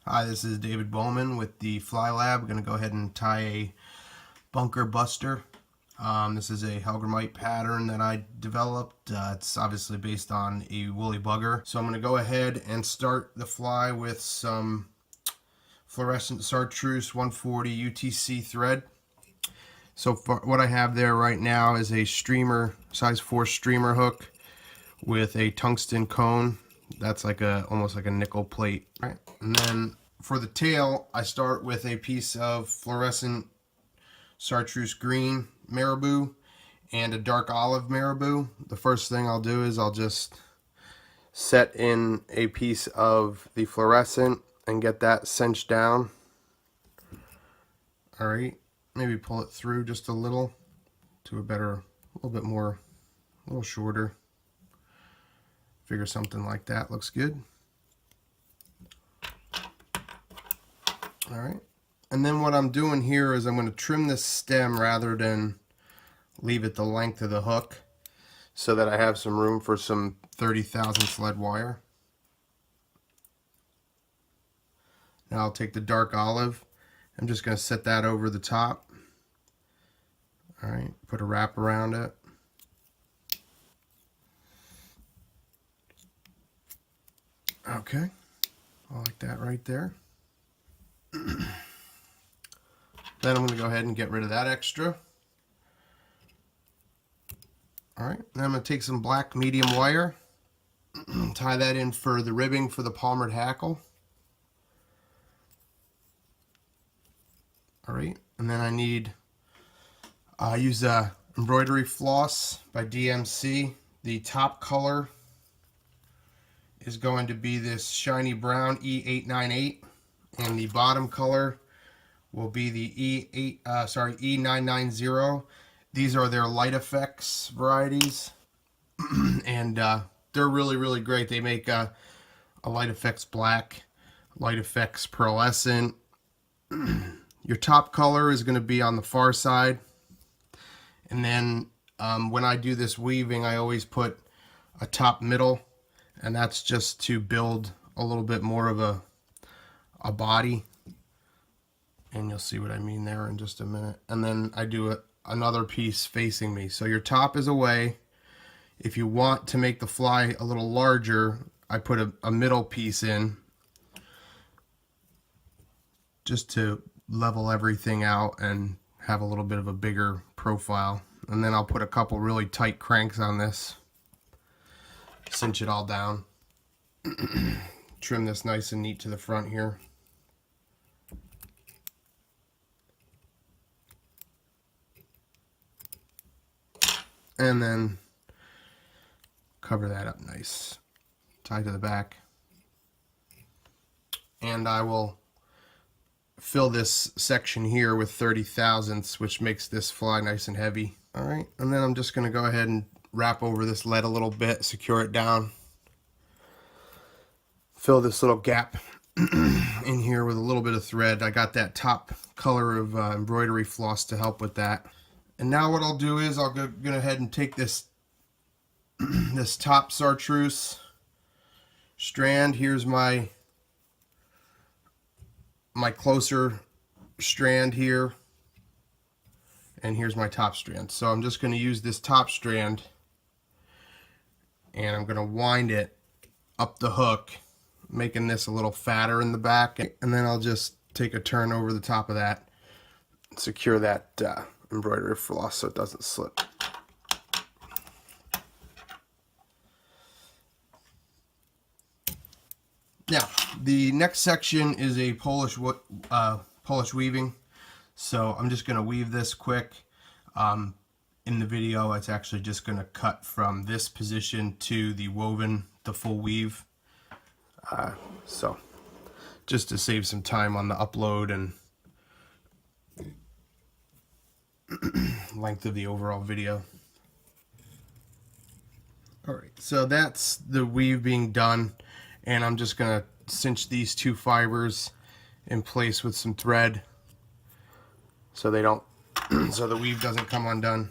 Hi, this is David Bowman with the Fly Lab. We're going to go ahead and tie a bunker buster. This is a Hellgrammite pattern that I developed. It's obviously based on a woolly bugger. So I'm going to go ahead and start the fly with some fluorescent chartreuse 140 UTC thread. So what I have there right now is a streamer, size 4 streamer hook with a tungsten cone. That's like almost like a nickel plate. All right. And then for the tail, I start with a piece of fluorescent chartreuse green marabou and a dark olive marabou. The first thing I'll do is I'll just set in a piece of the fluorescent and get that cinched down. All right, maybe pull it through just a little to a little bit more, a little shorter. Figure something like that looks good. All right, and then what I'm doing here is I'm going to trim this stem rather than leave it the length of the hook so that I have some room for some 30 thousandths lead wire. Now I'll take the dark olive. I'm just going to set that over the top. All right, put a wrap around it. Okay, I like that right there. Then I'm going to go ahead and get rid of that extra. All right, then I'm going to take some black medium wire, tie that in for the ribbing for the palmered hackle. All right, and then I need, use embroidery floss by DMC. The top color is going to be this shiny brown E898, and the bottom color will be the E990. These are their light effects varieties, and they're really great. They make a light effects black, light effects pearlescent. Your top color is going to be on the far side, and then when I do this weaving, I always put a top middle, and that's just to build a little bit more of a body, and you'll see what I mean there in just a minute. And then I do another piece facing me, so your top is away. If you want to make the fly a little larger, I put a middle piece in just to level everything out and have a little bit of a bigger profile. And then I'll put a couple really tight cranks on this, cinch it all down. Trim this nice and neat to the front here. And then cover that up nice, tie to the back. And I will fill this section here with 30 thousandths, which makes this fly nice and heavy. All right, and then I'm just going to go ahead and wrap over this lead a little bit, secure it down. Fill this little gap in here with a little bit of thread. I got that top color of embroidery floss to help with that. And now what I'll do is I'll go ahead and take this this top chartreuse strand. Here's my closer strand here, and here's my top strand. So I'm just going to use this top strand, and I'm going to wind it up the hook, making this a little fatter in the back, and then I'll just take a turn over the top of that and secure that embroidery floss so it doesn't slip. Now, the next section is a Polish weaving. So I'm just going to weave this quick. In the video, it's actually just going to cut from this position to the woven, the full weave. So just to save some time on the upload and length of the overall video. All right, so that's the weave being done. And I'm just going to cinch these two fibers in place with some thread so they don't, so the weave doesn't come undone.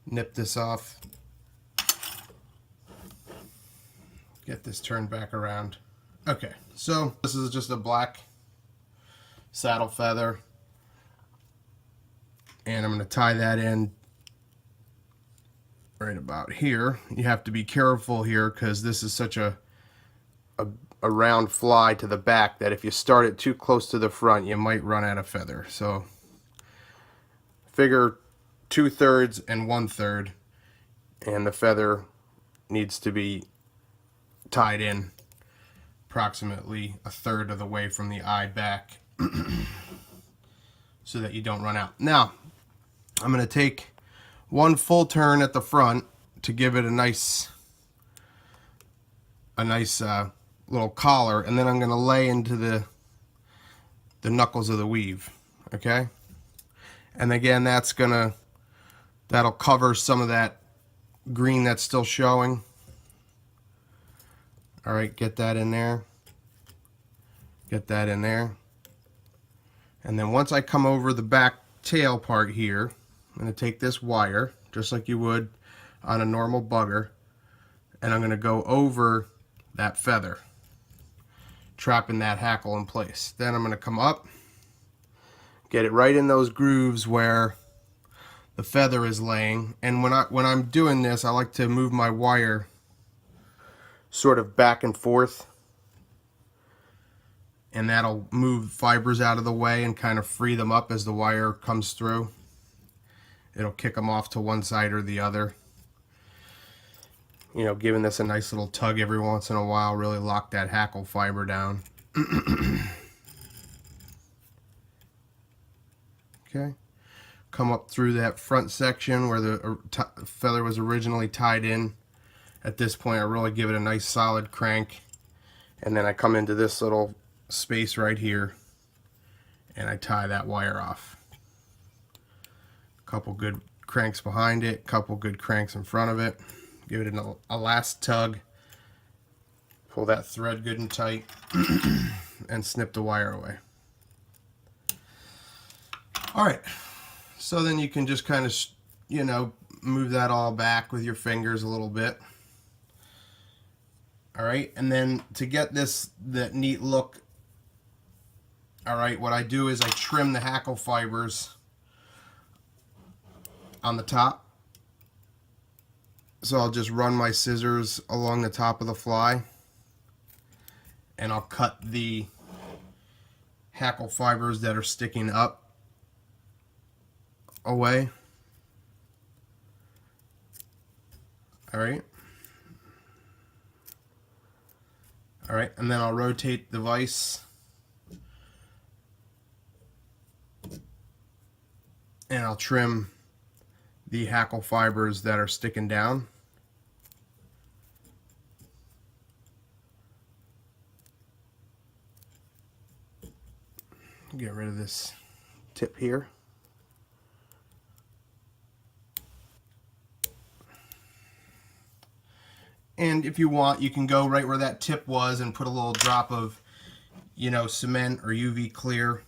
Nip this off. Get this turned back around. Okay, so this is just a black saddle feather, and I'm going to tie that in right about here. You have to be careful here because this is such a round fly to the back that if you start it too close to the front, you might run out of feather. So figure 2/3 and 1/3, and the feather needs to be tied in approximately 1/3 of the way from the eye back so that you don't run out. Now, I'm going to take one full turn at the front to give it a nice little collar, and then I'm going to lay into the knuckles of the weave. Okay, and again, that'll cover some of that green that's still showing. All right, get that in there. Get that in there. And then once I come over the back tail part here, I'm going to take this wire, just like you would on a normal bugger, and I'm going to go over that feather, trapping that hackle in place. Then I'm going to come up, get it right in those grooves where the feather is laying. And when I'm doing this, I like to move my wire sort of back and forth, and that'll move fibers out of the way and kind of free them up as the wire comes through. It'll kick them off to one side or the other. You know, giving this a nice little tug every once in a while, really lock that hackle fiber down. Okay. Come up through that front section where the feather was originally tied in. At this point, I really give it a nice solid crank. And then I come into this little space right here, and I tie that wire off. Couple good cranks behind it, couple good cranks in front of it. Give it a last tug, pull that thread good and tight, and snip the wire away. Alright, so then you can just kind of, you know, move that all back with your fingers a little bit. Alright, and then to get that neat look, alright, what I do is I trim the hackle fibers on the top. So I'll just run my scissors along the top of the fly, and I'll cut the hackle fibers that are sticking up away. Alright. Alright, and then I'll rotate the vise and I'll trim the hackle fibers that are sticking down. Get rid of this tip here. And if you want, you can go right where that tip was and put a little drop of, you know, cement or UV clear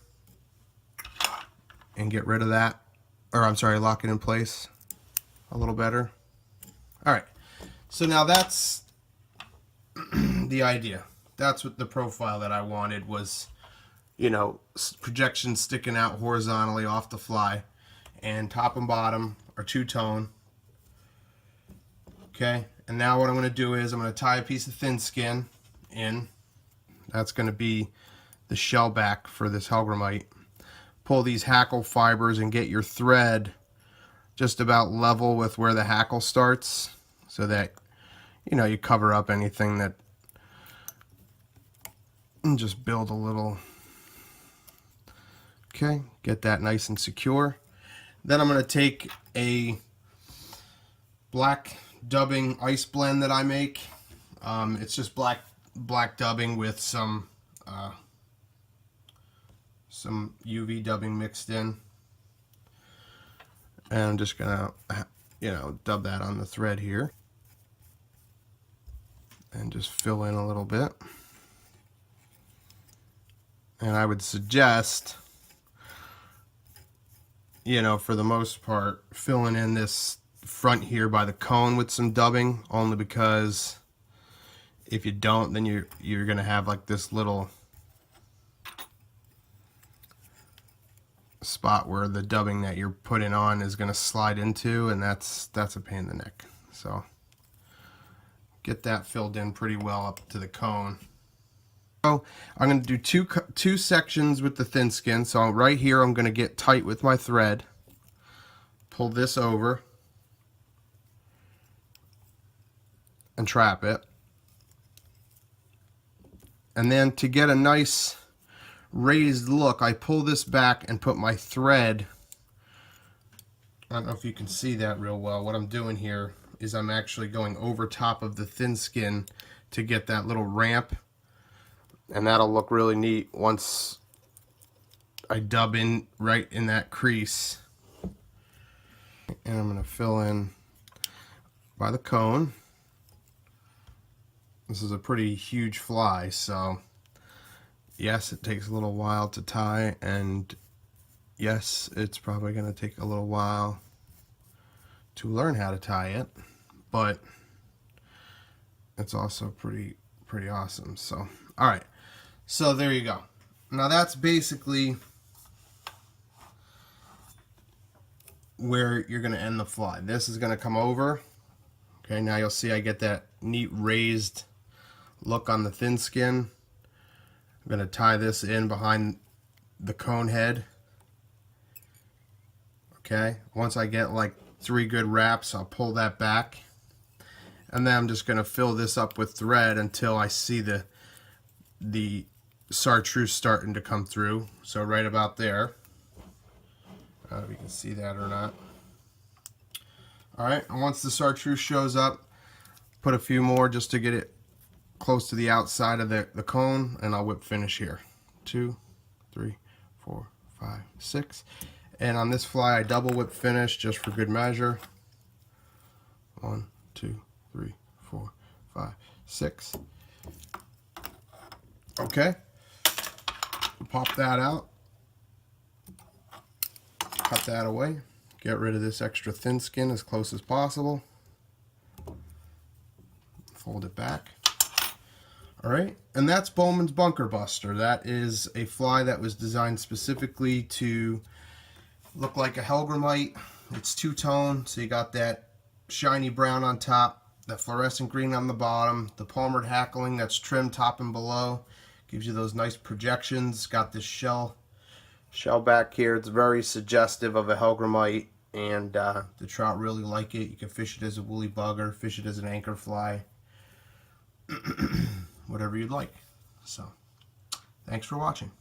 and get rid of that. Or I'm sorry, lock it in place a little better. Alright, so now that's the idea. That's what the profile that I wanted was, you know, projections sticking out horizontally off the fly, and top and bottom are two-tone. Okay, and now what I'm going to do is I'm going to tie a piece of thin skin in. That's going to be the shell back for this Hellgrammite. Pull these hackle fibers and get your thread just about level with where the hackle starts, so that, you know, you cover up anything that, and just build a little. Okay, get that nice and secure. Then I'm going to take a black dubbing ice blend that I make. It's just black dubbing with some UV dubbing mixed in, and I'm just gonna, you know, dub that on the thread here and just fill in a little bit. And I would suggest, you know, for the most part, filling in this front here by the cone with some dubbing, only because If you don't, then you're gonna have like this little spot where the dubbing that you're putting on is gonna slide into, and that's a pain in the neck. So get that filled in pretty well up to the cone. So I'm going to do two sections with the thin skin. So right here I'm going to get tight with my thread, pull this over, and trap it. And then to get a nice raised look, I pull this back and put my thread. I don't know if you can see that real well. What I'm doing here is I'm actually going over top of the thin skin to get that little ramp. And that'll look really neat once I dub in right in that crease. And I'm going to fill in by the cone. This is a pretty huge fly, so yes, it takes a little while to tie, and yes, it's probably going to take a little while to learn how to tie it, but it's also pretty awesome. So all right, so there you go. Now that's basically where you're going to end the fly. This is going to come over. Okay, now you'll see I get that neat raised look on the thin skin. I'm going to tie this in behind the cone head. Okay, once I get like 3 good wraps, I'll pull that back. And then I'm just going to fill this up with thread until I see the chartreuse starting to come through. So right about there. I don't know if you can see that or not. Alright, and once the chartreuse shows up, put a few more just to get it close to the outside of the cone, and I'll whip finish here. 2, 3, 4, 5, 6. And on this fly, I double whip finish just for good measure. 1, 2, 3, 4, 5, 6. Okay. Pop that out. Cut that away. Get rid of this extra thin skin as close as possible. Fold it back. Alright, and that's Bowman's Bunker Buster. That is a fly that was designed specifically to look like a Hellgrammite. It's two-tone, so you got that shiny brown on top, that fluorescent green on the bottom, the palmered hackling that's trimmed top and below. Gives you those nice projections. Got this shell back here. It's very suggestive of a Hellgrammite, and the trout really like it. You can fish it as a woolly bugger, fish it as an anchor fly, whatever you'd like. So, thanks for watching.